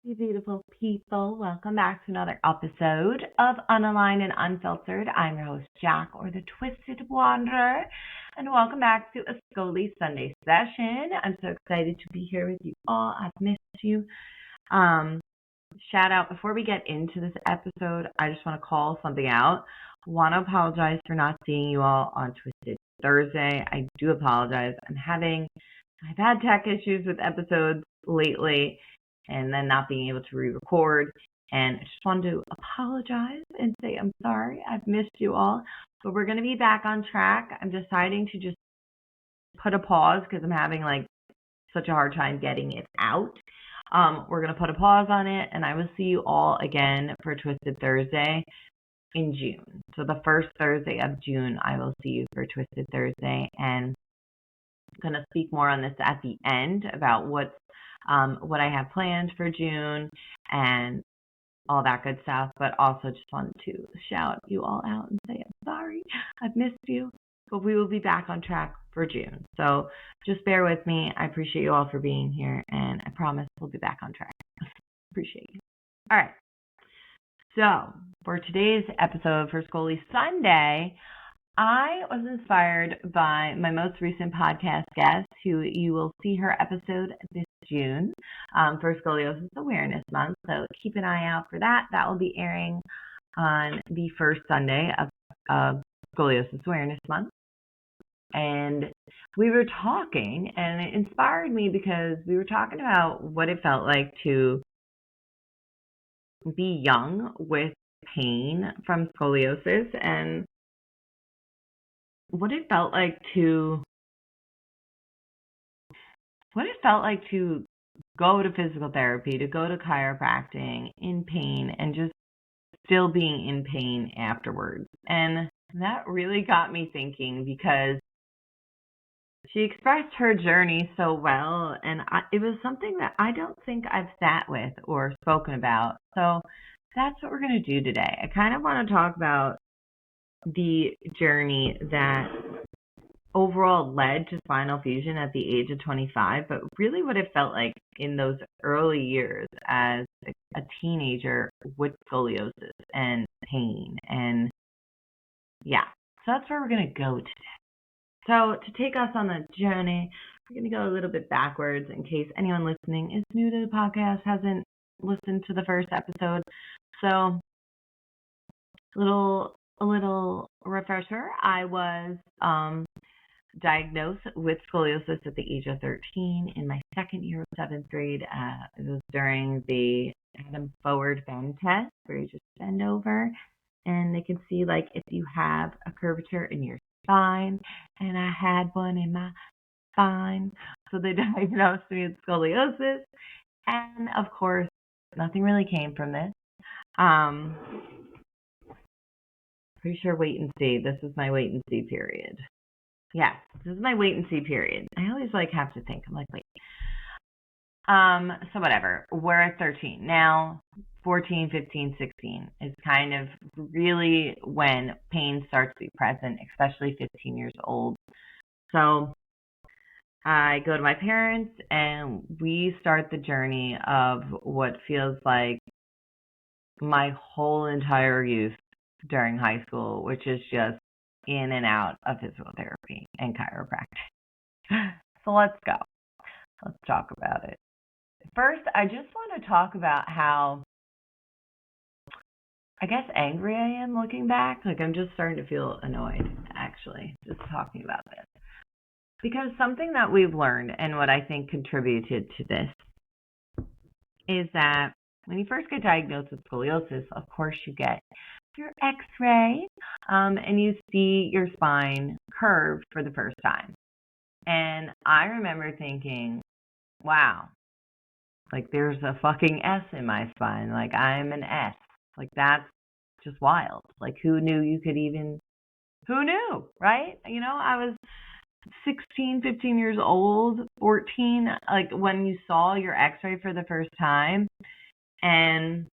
You beautiful people, welcome back to another episode of Unaligned and Unfiltered. I'm your host, Jack, or the Twisted Wanderer, and welcome back to a Scully Sunday session. I'm so excited to be here with you all. I've missed you. Shout out, before we get into this episode, I just want to call something out. I want to apologize for not seeing you all on Twisted Thursday. I do apologize. I've had tech issues with episodes lately, and then not being able to re-record. And I just wanted to apologize and say I'm sorry. I've missed you all. But we're going to be back on track. I'm deciding to just put a pause because I'm having such a hard time getting it out. We're going to put a pause on it, and I will see you all again for Twisted Thursday in June. So the first Thursday of June, I will see you for Twisted Thursday. And I'm going to speak more on this at the end about what I have planned for June and all that good stuff, but also just wanted to shout you all out and say I'm sorry, I've missed you, but we will be back on track for June. So just bear with me. I appreciate you all for being here, and I promise we'll be back on track. Appreciate you. All right. So for today's episode for Scully Sunday, I was inspired by my most recent podcast guest, who you will see her episode this June for Scoliosis Awareness Month. So keep an eye out for that. That will be airing on the first Sunday of Scoliosis Awareness Month. And we were talking, and it inspired me because we were talking about what it felt like to be young with pain from scoliosis, and what it felt like to go to physical therapy, to go to chiropractic in pain, and just still being in pain afterwards. And that really got me thinking, because she expressed her journey so well, and it was something that I don't think I've sat with or spoken about. So that's what we're going to do today. I kind of want to talk about the journey that overall led to spinal fusion at the age of 25, but really what it felt like in those early years as a teenager with scoliosis and pain. And yeah, so that's where we're going to go today. So to take us on the journey, we're going to go a little bit backwards in case anyone listening is new to the podcast, hasn't listened to the first episode. So a little refresher. I was diagnosed with scoliosis at the age of 13 in my second year of seventh grade. It was during the Adam Forward Bend test, where you just bend over and they can see if you have a curvature in your spine, and I had one in my spine. So they diagnosed me with scoliosis, and of course nothing really came from this. Pretty sure wait and see. This is my wait and see period. Yes, this is my wait and see period. I always have to think. I'm wait. So whatever. We're at 13. Now, 14, 15, 16 is kind of really when pain starts to be present, especially 15 years old. So I go to my parents, and we start the journey of what feels like my whole entire youth during high school, which is just in and out of physical therapy and chiropractic. So let's go. Let's talk about it. First, I just want to talk about how, I guess, angry I am looking back. I'm just starting to feel annoyed, actually, just talking about this. Because something that we've learned, and what I think contributed to this, is that when you first get diagnosed with scoliosis, of course you get your x-ray, and you see your spine curved for the first time. And I remember thinking, wow, there's a fucking S in my spine. I'm an S. That's just wild. Who knew, right? I was 16, 15 years old, 14, when you saw your x-ray for the first time. And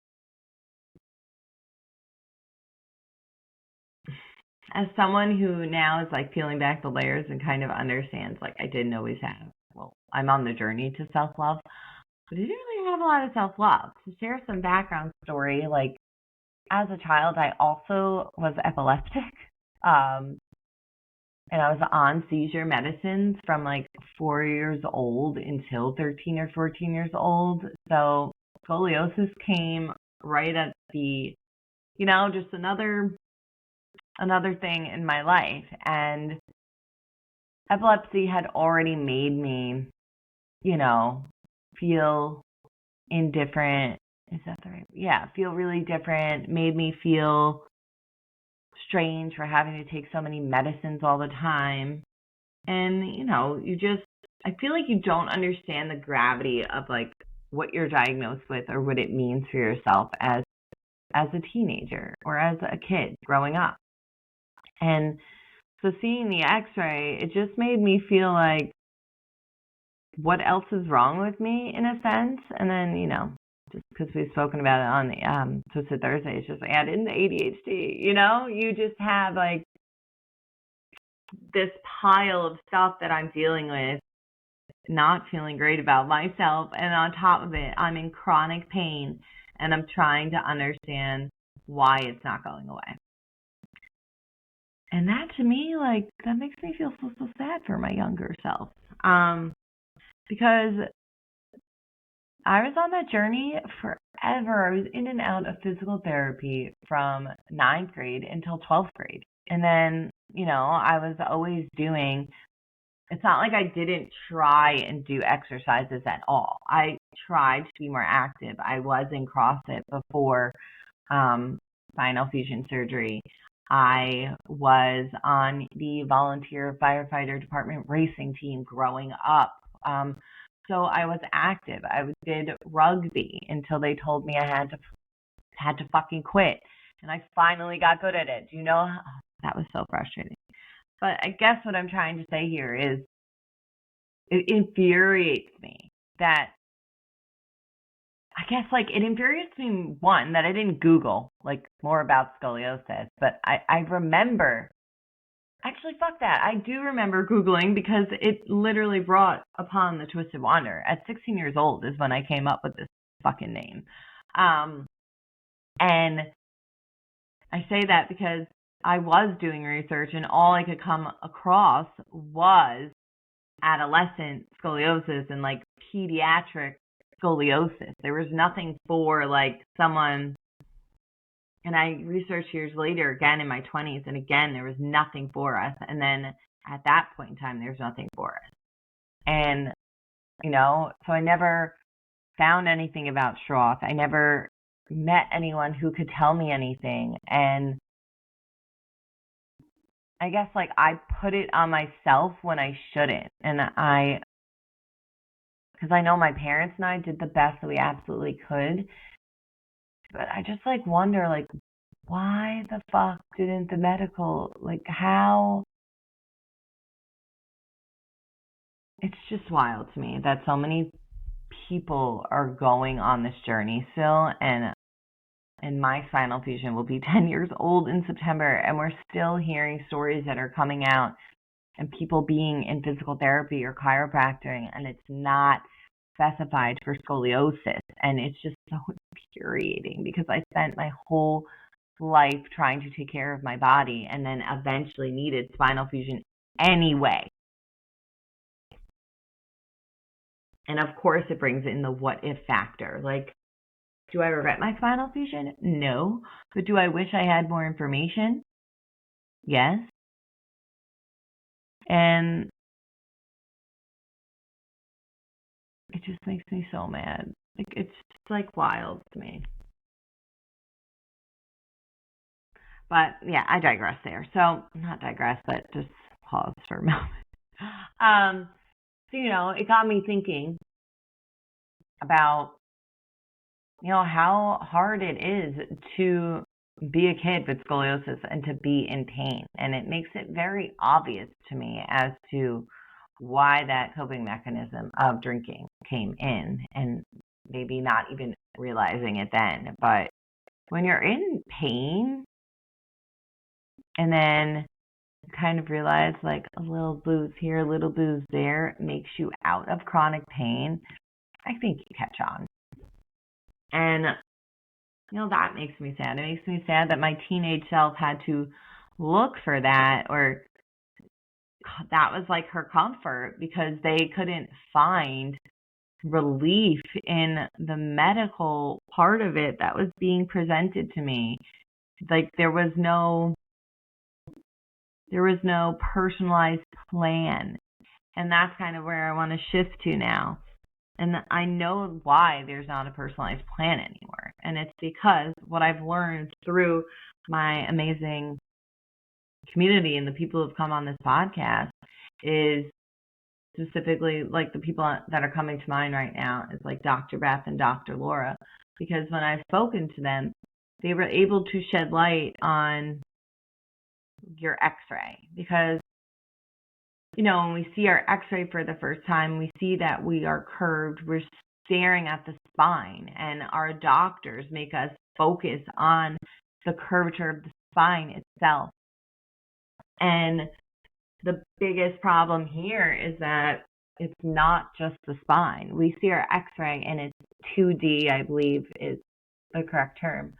as someone who now is peeling back the layers and kind of understands, I didn't always have, well, I'm on the journey to self-love, didn't really have a lot of self-love. To share some background story, like as a child, I also was epileptic. Um, and I was on seizure medicines from like 4 years old until 13 or 14 years old. So scoliosis came right at the, just another thing in my life. And epilepsy had already made me, feel indifferent. Is that the right? Yeah, feel really different, made me feel strange for having to take so many medicines all the time. And, I feel like you don't understand the gravity of like what you're diagnosed with or what it means for yourself as a teenager or as a kid growing up. And so seeing the x-ray, it just made me feel like what else is wrong with me in a sense. And then, just because we've spoken about it on the Twisted Thursday, it's just add in the ADHD, you just have like this pile of stuff that I'm dealing with, not feeling great about myself. And on top of it, I'm in chronic pain and I'm trying to understand why it's not going away. And that to me, like, that makes me feel so sad for my younger self. Because I was on that journey forever. I was in and out of physical therapy from 9th grade until 12th grade. And then, I was always doing, it's not like I didn't try and do exercises at all. I tried to be more active. I was in CrossFit before spinal fusion surgery. I was on the volunteer firefighter department racing team growing up. So I was active. I did rugby until they told me I had to fucking quit. And I finally got good at it. That was so frustrating. But I guess what I'm trying to say here is it infuriates me that it infuriates me, one, that I didn't Google like more about scoliosis, but I remember, actually, fuck that. I do remember Googling because it literally brought upon the Twisted Wanderer. At 16 years old is when I came up with this fucking name. And I say that because I was doing research and all I could come across was adolescent scoliosis and like pediatric scoliosis. There was nothing for like someone, and I researched years later again in my 20s, and again there was nothing for us. And then at that point in time there's nothing for us. And so I never found anything about Schroth. I never met anyone who could tell me anything. And I guess like I put it on myself when I shouldn't. And because I know my parents and I did the best that we absolutely could. But I just like wonder, like, why the fuck didn't the medical, like, how? It's just wild to me that so many people are going on this journey still. And my spinal fusion will be 10 years old in September. And we're still hearing stories that are coming out and people being in physical therapy or chiropractic, and it's not specified for scoliosis. And it's just so infuriating because I spent my whole life trying to take care of my body and then eventually needed spinal fusion anyway. And of course it brings in the what if factor. Like, do I regret my spinal fusion? No. But do I wish I had more information? Yes. And it just makes me so mad. Like, it's just like wild to me. But yeah, I digress there. So not digress, but just pause for a moment. So it got me thinking about how hard it is to be a kid with scoliosis and to be in pain, and it makes it very obvious to me as to why that coping mechanism of drinking came in, and maybe not even realizing it then. But when you're in pain and then kind of realize like a little booze here, a little booze there makes you out of chronic pain, I think you catch on. And, that makes me sad. It makes me sad that my teenage self had to look for that, or that was like her comfort, because they couldn't find relief in the medical part of it that was being presented to me. Like there was no personalized plan. And that's kind of where I want to shift to now. And I know why there's not a personalized plan anymore. And it's because what I've learned through my amazing community and the people who've come on this podcast is specifically like the people that are coming to mind right now is like Dr. Beth and Dr. Laura. Because when I've spoken to them, they were able to shed light on your x-ray. Because when we see our x-ray for the first time, we see that we are curved. We're staring at the spine, and our doctors make us focus on the curvature of the spine itself. And the biggest problem here is that it's not just the spine. We see our x-ray and it's 2D, I believe is the correct term.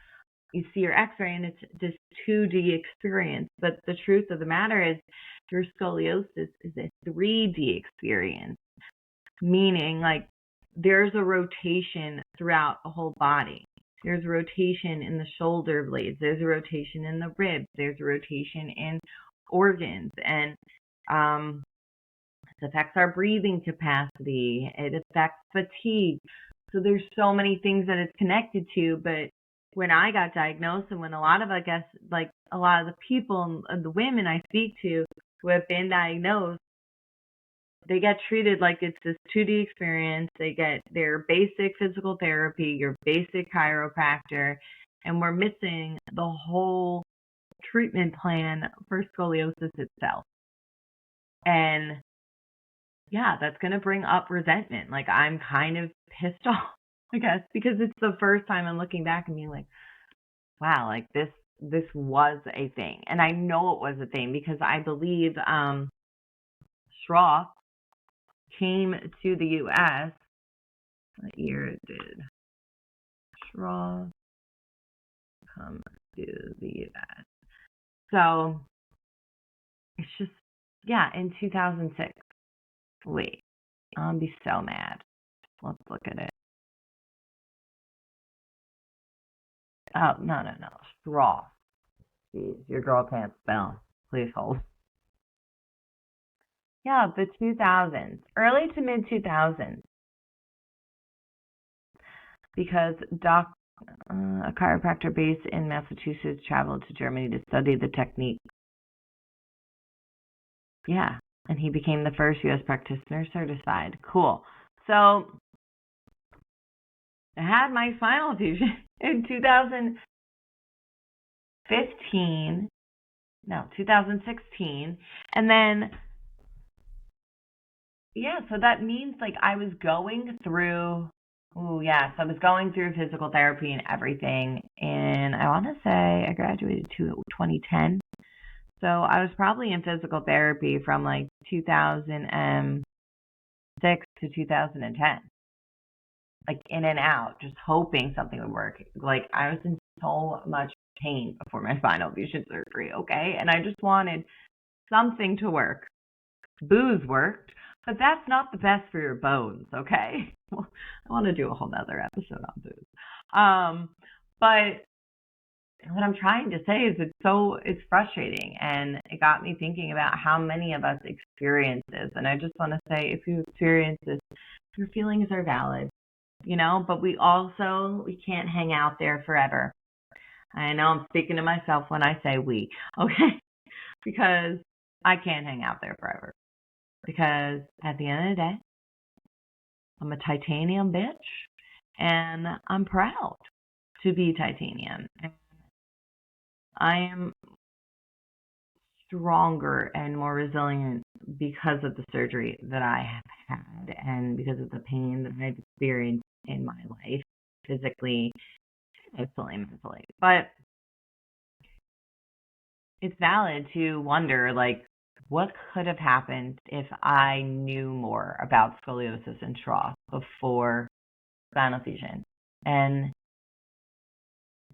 You see your x-ray and it's this 2D experience. But the truth of the matter is your scoliosis is a 3D experience, meaning like there's a rotation throughout the whole body. There's a rotation in the shoulder blades. There's a rotation in the ribs. There's a rotation in organs. And it affects our breathing capacity. It affects fatigue. So there's so many things that it's connected to. But when I got diagnosed, and when a lot of the people and the women I speak to who have been diagnosed, they get treated like it's this 2D experience. They get their basic physical therapy, your basic chiropractor, and we're missing the whole treatment plan for scoliosis itself. And yeah, that's going to bring up resentment. Like I'm kind of pissed off, I guess, because it's the first time I'm looking back and being like, wow, like this was a thing. And I know it was a thing because I believe Schroff came to the U.S. What year did Schroff come to the U.S.? So it's just, in 2006. Wait, I'll be so mad. Let's look at it. Oh, no. Schroff. Jeez, your girl can't spell. Please hold. Yeah, the 2000s, early to mid 2000s, because a chiropractor based in Massachusetts traveled to Germany to study the technique. Yeah, and he became the first U.S. practitioner certified. Cool. So I had my spinal fusion in 2016, and then so that means like I was going through I was going through physical therapy and everything, and I want to say I graduated to 2010. So I was probably in physical therapy from like 2006 to 2010. Like in and out, just hoping something would work. Like I was in so much pain before my spinal fusion surgery, okay? And I just wanted something to work. Booze worked, but that's not the best for your bones, okay? Well, I want to do a whole nother episode on booze. But what I'm trying to say is it's frustrating, and it got me thinking about how many of us experience this. And I just want to say, if you experience this, your feelings are valid, but we can't hang out there forever. I know I'm speaking to myself when I say we, okay? Because I can't hang out there forever. Because at the end of the day, I'm a titanium bitch, and I'm proud to be titanium. And I am stronger and more resilient because of the surgery that I have had, and because of the pain that I've experienced in my life, physically, mentally. But it's valid to wonder, like, what could have happened if I knew more about scoliosis and Schroff before spinal fusion. And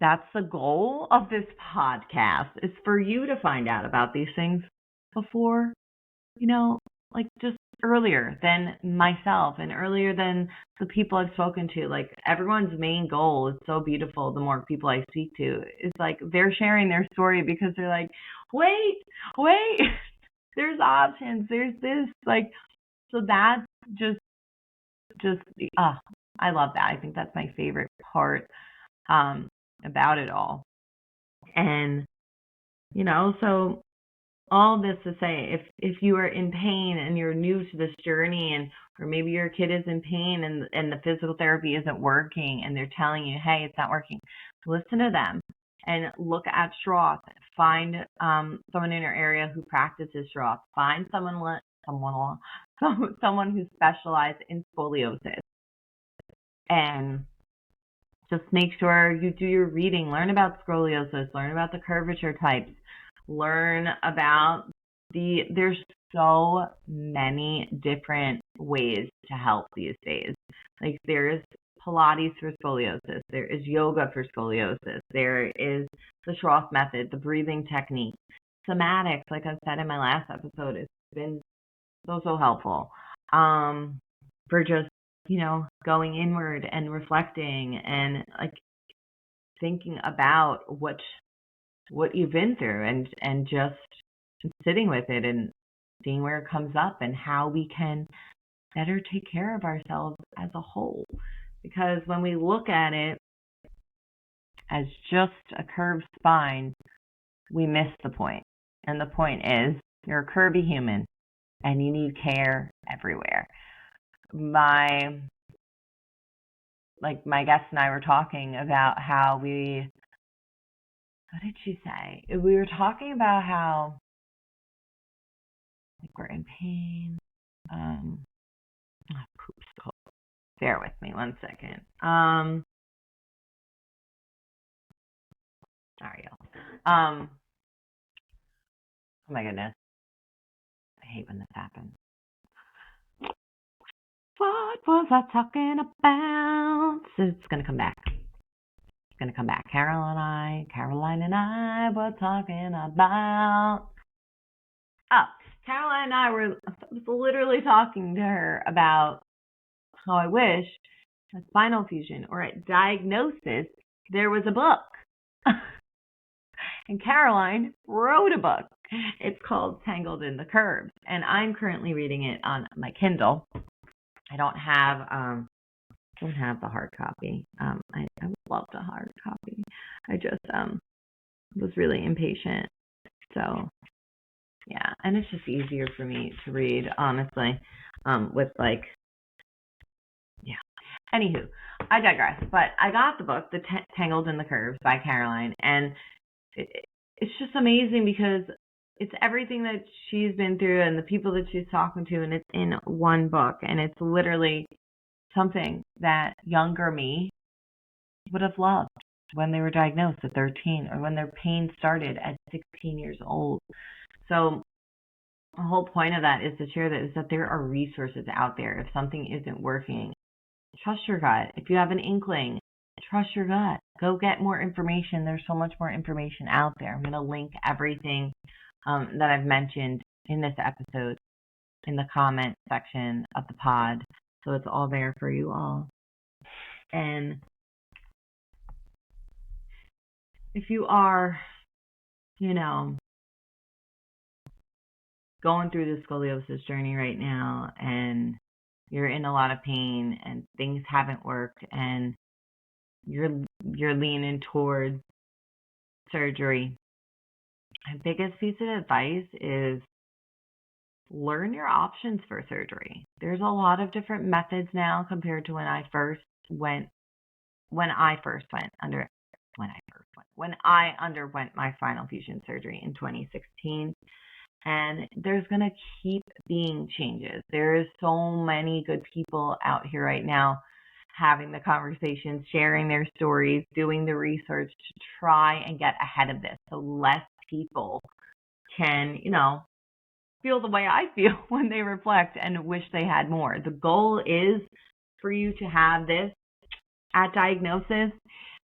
that's the goal of this podcast, is for you to find out about these things before, like just earlier than myself and earlier than the people I've spoken to. Like, everyone's main goal is so beautiful. The more people I speak to, is like they're sharing their story because they're like, wait, there's options, there's this, like, so that's just I love that. I think that's my favorite part about it all. And so all this to say, if you are in pain and you're new to this journey, and or maybe your kid is in pain and the physical therapy isn't working and they're telling you, hey, it's not working, listen to them and look at Schroth. Find someone in your area who practices Schroth. Find someone who specializes in scoliosis, and just make sure you do your reading. Learn about scoliosis. Learn about the curvature types. Learn about there's so many different ways to help these days. Like, there's Pilates for scoliosis. There is yoga for scoliosis. There is the Schroth method, the breathing technique. Somatics, like I said in my last episode, it's been so helpful for just, going inward and reflecting and like thinking about what you've been through, and just sitting with it and seeing where it comes up and how we can better take care of ourselves as a whole. Because when we look at it as just a curved spine, we miss the point. And the point is, you're a curvy human and you need care everywhere. My guest and I were talking about how what did she say? We were talking about how, like, we're in pain. Bear with me 1 second. Sorry, y'all. Oh my goodness. I hate when this happens. What was I talking about? So it's going to come back. Caroline and I were talking about. Caroline and I was literally talking to her about how I wish at spinal fusion or at diagnosis there was a book. And Caroline wrote a book. It's called Tangled in the Curves, and I'm currently reading it on my Kindle. I don't have the hard copy. I would love the hard copy. I just was really impatient. So yeah, and it's just easier for me to read, honestly. With Anywho, I digress. But I got the book, The Tangled in the Curves by Caroline, and it's just amazing because it's everything that she's been through and the people that she's talking to, and it's in one book, and it's literally something that younger me would have loved when they were diagnosed at 13 or when their pain started at 16 years old. So the whole point of that is to share that there are resources out there. If something isn't working, trust your gut. If you have an inkling, trust your gut. Go get more information. There's so much more information out there. I'm going to link everything that I've mentioned in this episode in the comment section of the pod. So it's all there for you all. And if you are, going through the scoliosis journey right now and you're in a lot of pain and things haven't worked and you're leaning towards surgery, my biggest piece of advice is learn your options for surgery. There's a lot of different methods now compared to when I underwent my spinal fusion surgery in 2016. And there's going to keep being changes. There is so many good people out here right now having the conversations, sharing their stories, doing the research to try and get ahead of this so less people can, feel the way I feel when they reflect and wish they had more. The goal is for you to have this at diagnosis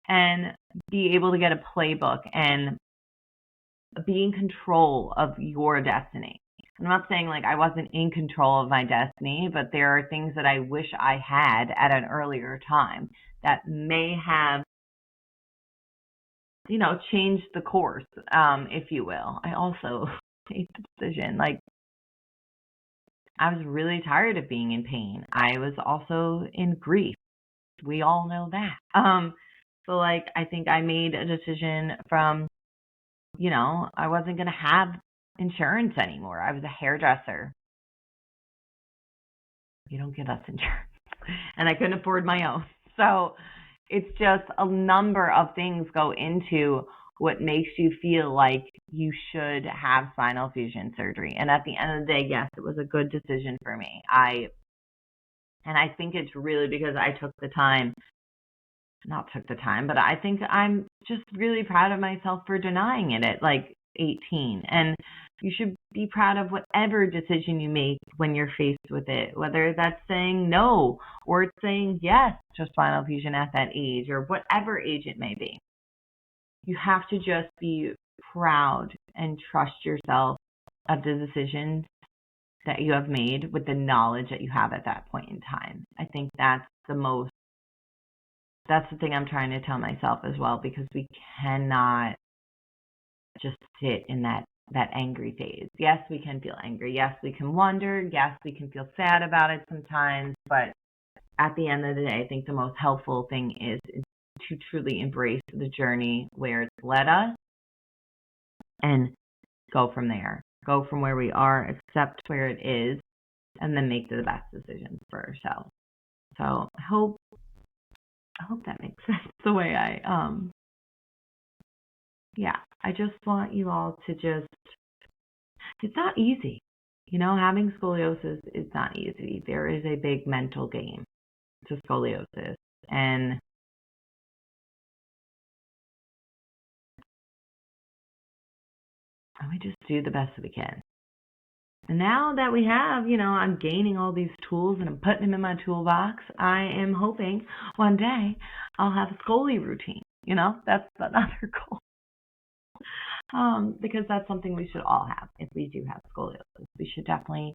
and be able to get a playbook and be in control of your destiny. I'm not saying like I wasn't in control of my destiny, but there are things that I wish I had at an earlier time that may have, changed the course, if you will. I also made the decision, like, I was really tired of being in pain. I was also in grief. We all know that. So like, I think I made a decision from, I wasn't going to have insurance anymore. I was a hairdresser. You don't give us insurance. And I couldn't afford my own. So it's just a number of things go into what makes you feel like you should have spinal fusion surgery. And at the end of the day, yes, it was a good decision for me. I think it's really because I but I think I'm just really proud of myself for denying it at like 18. And you should be proud of whatever decision you make when you're faced with it, whether that's saying no or it's saying yes to spinal fusion at that age or whatever age it may be. You have to just be proud and trust yourself of the decisions that you have made with the knowledge that you have at that point in time. I think that's the thing I'm trying to tell myself as well, because we cannot just sit in that angry phase. Yes, we can feel angry. Yes, we can wonder. Yes, we can feel sad about it sometimes. But at the end of the day, I think the most helpful thing is to truly embrace the journey where it's led us and go from there. Go from where we are, accept where it is, and then make the best decisions for ourselves. So I hope that makes sense the way I just want you all to it's not easy. Having scoliosis is not easy. There is a big mental game to scoliosis. And we just do the best we can. And now that we have, I'm gaining all these tools and I'm putting them in my toolbox, I am hoping one day I'll have a Scoli routine. That's another goal. Because that's something we should all have if we do have scoliosis. We should definitely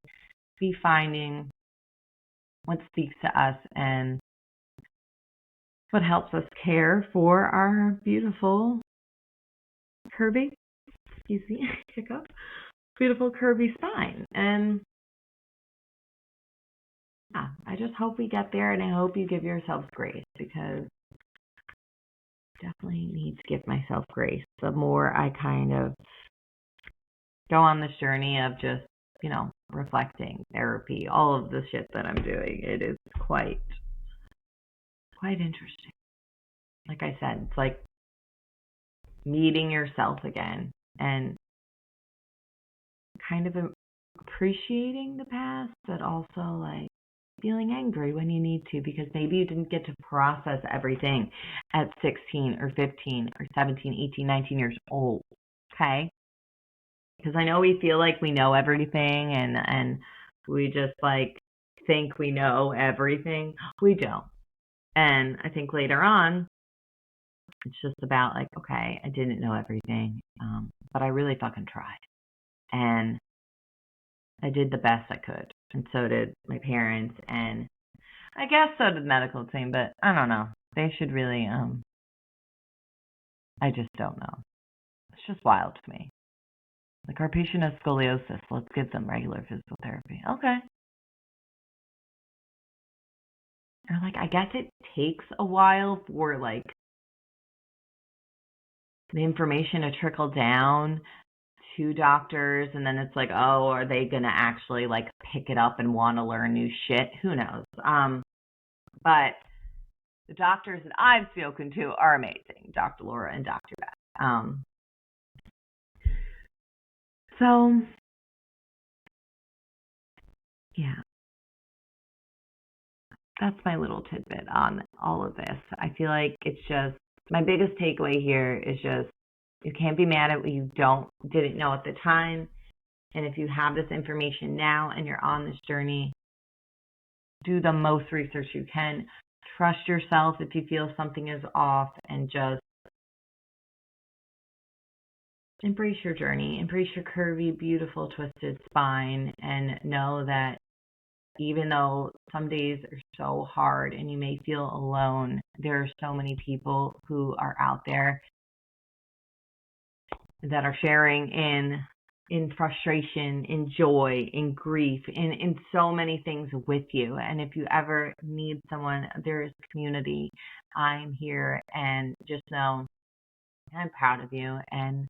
be finding what speaks to us and what helps us care for our beautiful curvy, beautiful curvy spine. And I just hope we get there, and I hope you give yourselves grace, because I definitely need to give myself grace. The more I kind of go on this journey of just, reflecting, therapy, all of the shit that I'm doing, it is quite interesting. Like I said, it's like meeting yourself again and kind of appreciating the past, but also like feeling angry when you need to, because maybe you didn't get to process everything at 16 or 15 or 17, 18, 19 years old. Okay? Because I know we feel like we know everything and we just like think we know everything. We don't. And I think later on, it's just about like, okay, I didn't know everything, but I really fucking tried. And I did the best I could. And so did my parents. And I guess so did the medical team, but I don't know. They should really, I just don't know. It's just wild to me. Like, our patient has scoliosis. Let's give them regular physical therapy. Okay. Or like, I guess it takes a while for like the information to trickle down to doctors, and then it's like, oh, are they gonna actually like pick it up and want to learn new shit? Who knows? But the doctors that I've spoken to are amazing, Dr. Laura and Dr. Beth. So yeah, that's my little tidbit on all of this. I feel like it's just my biggest takeaway here is just you can't be mad at what you didn't know at the time. And if you have this information now and you're on this journey, do the most research you can. trust yourself if you feel something is off, and just embrace your journey, embrace your curvy, beautiful, twisted spine, and know that even though some days are so hard and you may feel alone, there are so many people who are out there that are sharing in frustration, in joy, in grief, in so many things with you. And if you ever need someone, there is community. I'm here, and just know I'm proud of you, and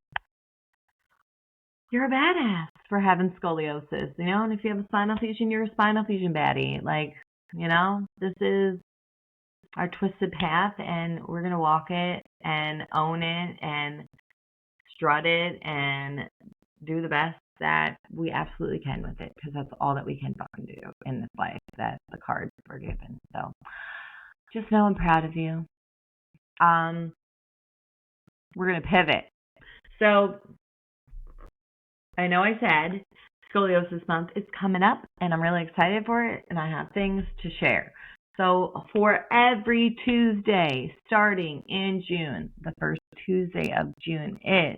you're a badass for having scoliosis, and if you have a spinal fusion, you're a spinal fusion baddie. This is our twisted path, and we're going to walk it and own it and strut it and do the best that we absolutely can with it, because that's all that we can fucking do in this life, that the cards were given. So just know I'm proud of you. We're going to pivot. So I know I said Scoliosis Month is coming up, and I'm really excited for it, and I have things to share. So for every Tuesday starting in June, the first Tuesday of June is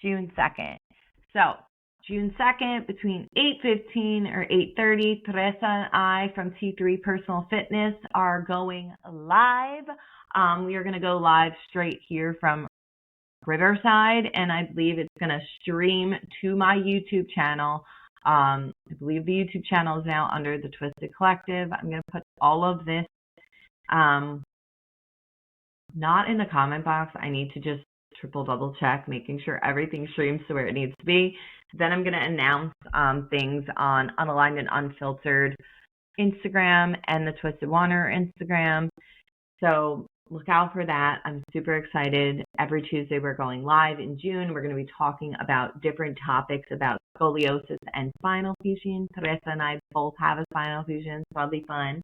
June 2nd. So June 2nd, between 8:15 or 8:30, Teresa and I from T3 Personal Fitness are going live. We are going to go live straight here from Riverside, and I believe it's going to stream to my YouTube channel. I believe the YouTube channel is now under the Twisted Collective. I'm going to put all of this not in the comment box. I need to just double check, making sure everything streams to where it needs to be. Then I'm going to announce things on Unaligned and Unfiltered Instagram and the Twisted Wanderer Instagram. So look out for that. I'm super excited. Every Tuesday we're going live in June. We're going to be talking about different topics about scoliosis and spinal fusion. Teresa and I both have a spinal fusion, so it'll be fun.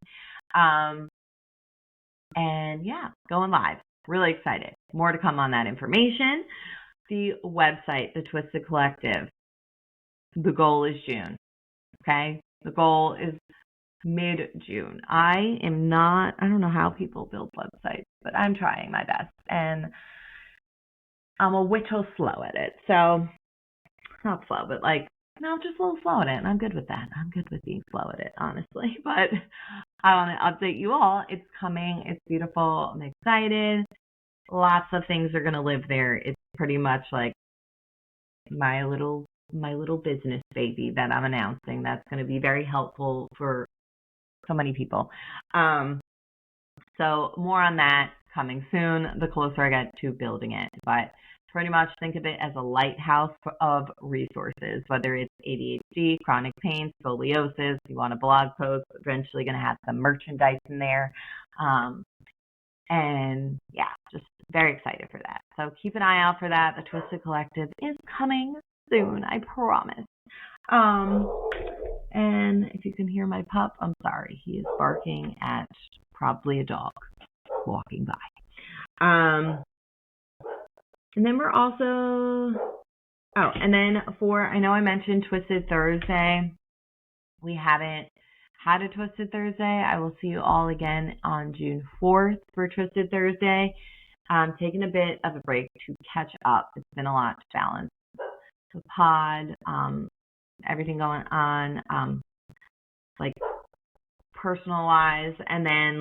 And yeah, going live. Really excited. More to come on that information. The website, the Twisted Collective. The goal is June. Okay? The goal is mid-June. I don't know how people build websites, but I'm trying my best, and I'm a little slow at it. So, not slow, but just a little slow at it, and I'm good with that. I'm good with being slow at it, honestly. But I want to update you all. It's coming. It's beautiful. I'm excited. Lots of things are going to live there. It's pretty much like my little business baby that I'm announcing. That's going to be very helpful for so many people. So more on that coming soon, the closer I get to building it. But pretty much think of it as a lighthouse of resources, whether it's ADHD, chronic pain, scoliosis, you want a blog post, eventually going to have some merchandise in there. And yeah, just very excited for that. So keep an eye out for that. The Twisted Collective is coming soon, I promise. And if you can hear my pup, I'm sorry. He is barking at probably a dog walking by. And then we're also, and then I know I mentioned Twisted Thursday. We haven't had a Twisted Thursday. I will see you all again on June 4th for Twisted Thursday. Taking a bit of a break to catch up. It's been a lot to balance the pod, everything going on, personal wise, and then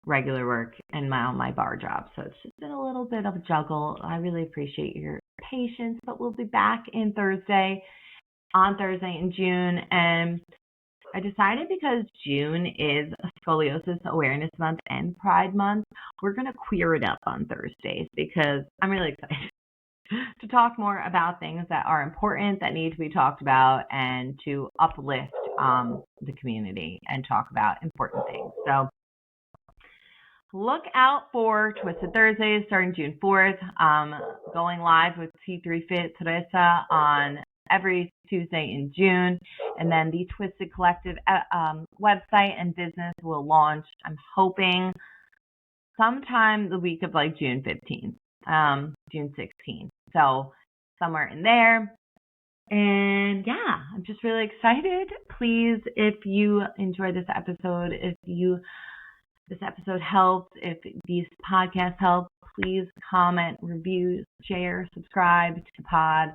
regular work and my bar job. So it's just been a little bit of a juggle. I really appreciate your patience, but we'll be back on Thursday in June. And I decided, because June is Scoliosis Awareness Month and Pride Month, we're going to queer it up on Thursdays, because I'm really excited to talk more about things that are important, that need to be talked about, and to uplift the community and talk about important things. So look out for Twisted Thursdays starting June 4th, going live with T3 Fit Teresa on every Tuesday in June. And then the Twisted Collective website and business will launch, I'm hoping, sometime the week of June 15th, June 16th. So somewhere in there. And yeah, I'm just really excited. Please, if you enjoyed this episode, this episode helped, if these podcasts help, please comment, review, share, subscribe to the pod.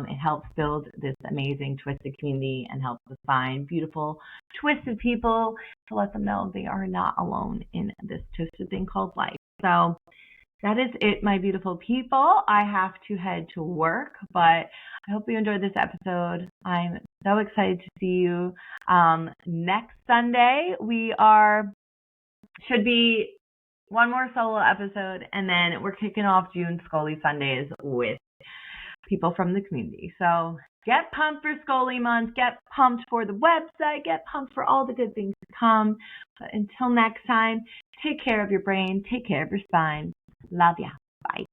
It helps build this amazing Twisted community and helps us find beautiful, twisted people to let them know they are not alone in this twisted thing called life. So that is it, my beautiful people. I have to head to work, but I hope you enjoyed this episode. I'm so excited to see you next Sunday. Should be one more solo episode, and then we're kicking off June Scully Sundays with people from the community. So get pumped for Scully month, get pumped for the website, get pumped for all the good things to come. But until next time, take care of your brain, take care of your spine. Love ya. Bye.